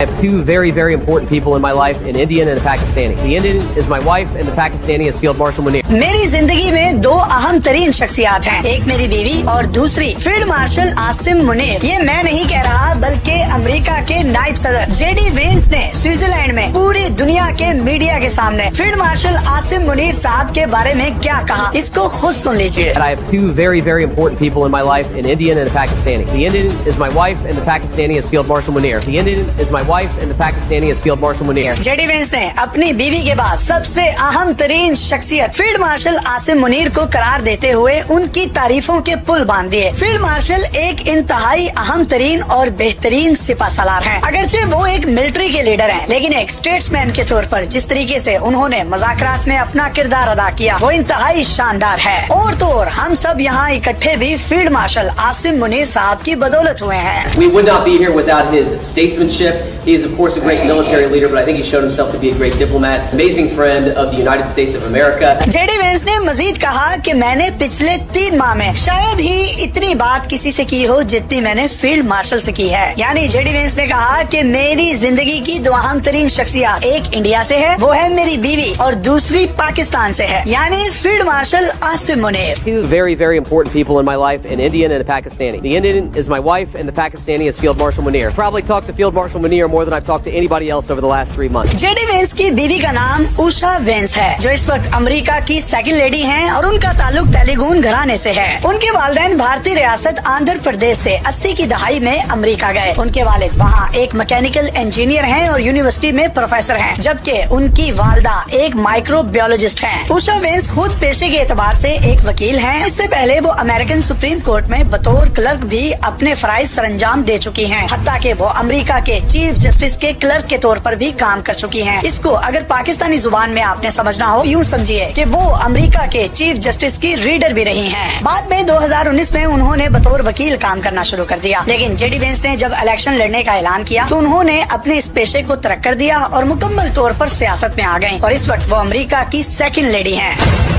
I have two very, very important people in my life, an Indian and a Pakistani. The Indian is my wife and the Pakistani is Field Marshal Munir. मेरी जिंदगी में दो अहम तरीन शख्सियात हैं, एक मेरी बीवी और दूसरी फील्ड मार्शल आसिम मुनीर। ये मैं नहीं कह रहा बल्कि अमेरिका के नायब सदर जेडी वेंस ने स्विट्जरलैंड में पूरी दुनिया के मीडिया के सामने फील्ड मार्शल आसिम मुनीर साहब के बारे में क्या कहा, इसको खुद सुन लीजिए। I have two very, very important people in my life, an Indian and a Pakistani. The Indian is my wife and the Pakistani is Field Marshal Munir. The Indian is my wife and the Pakistani is Field Marshal Munir. JD Vance ने अपनी बीवी के बाद सबसे अहम तरीन शख्सियत field marshal Asim Munir को करार देते हुए उनकी तारीफों के पुल बांध दिए। फील्ड मार्शल एक इंतहाई अहम तरीन और बेहतरीन सिपा सालार हैं। अगरचे वो एक मिलिट्री के लीडर हैं, लेकिन एक स्टेट्समैन के तौर पर जिस तरीके से उन्होंने मुज़ाकरात में अपना किरदार अदा किया वो इंतहाई शानदार है। और तो और हम सब यहाँ इकट्ठे भी फील्ड मार्शल आसिम मुनीर साहब की बदौलत हुए हैं। We would not be here without his statesmanship. He is of course a great military leader, but I think he showed himself to be a great diplomat, amazing friend of the United States of America. JD Vance ने मजीद कहा कि मैंने पिछले 3 माह में शायद ही इतनी बात किसी से की हो जितनी मैंने फील्ड मार्शल से की है। यानी जेडी वेंस ने कहा कि मेरी जिंदगी की दो अहम तरीन शख्सियत एक इंडिया से है, वो है मेरी बीवी, और दूसरी पाकिस्तान से है, यानी field marshal Asim Munir. Two very, very important people in my life, an Indian and a Pakistani. The Indian is my wife and the Pakistani is Field Marshal Munir. Probably talked to Field Marshal Munir more than I've talked to anybody else over the last 3 months. JD Vance की बीवी का नाम Usha veins है, जो इस वक्त America की second lady हैं और उनका ताल्लुक तेलुगुन घराने से है। उनके वालिदैन भारतीय रियासत आंध्र प्रदेश से 80 की दहाई में अमेरिका गए। उनके वालिद वहाँ एक मैकेनिकल इंजीनियर हैं और यूनिवर्सिटी में प्रोफेसर हैं, जबकि उनकी वालदा एक माइक्रोबायोलॉजिस्ट हैं। उषा वेंस खुद पेशे के एतबार से एक वकील हैं। इससे पहले वो अमेरिकन सुप्रीम कोर्ट में बतौर क्लर्क भी अपने फराइज सरंजाम दे चुकी हैं। हत्ता कि वो अमेरिका के चीफ जस्टिस के क्लर्क के तौर पर भी काम कर चुकी हैं। इसको अगर पाकिस्तानी जुबान में आपने समझना हो, यूँ समझिए कि वो अमेरिका के चीफ जस्टिस की रीडर भी रही हैं। बाद में 2019 में उन्होंने बतौर वकील काम करना शुरू कर दिया, लेकिन जेडी वेंस ने जब इलेक्शन लड़ने का ऐलान किया तो उन्होंने अपने इस पेशे को तरक कर दिया और मुकम्मल तौर पर सियासत में आ गयी और इस वक्त वो अमेरिका की सेकंड लेडी हैं।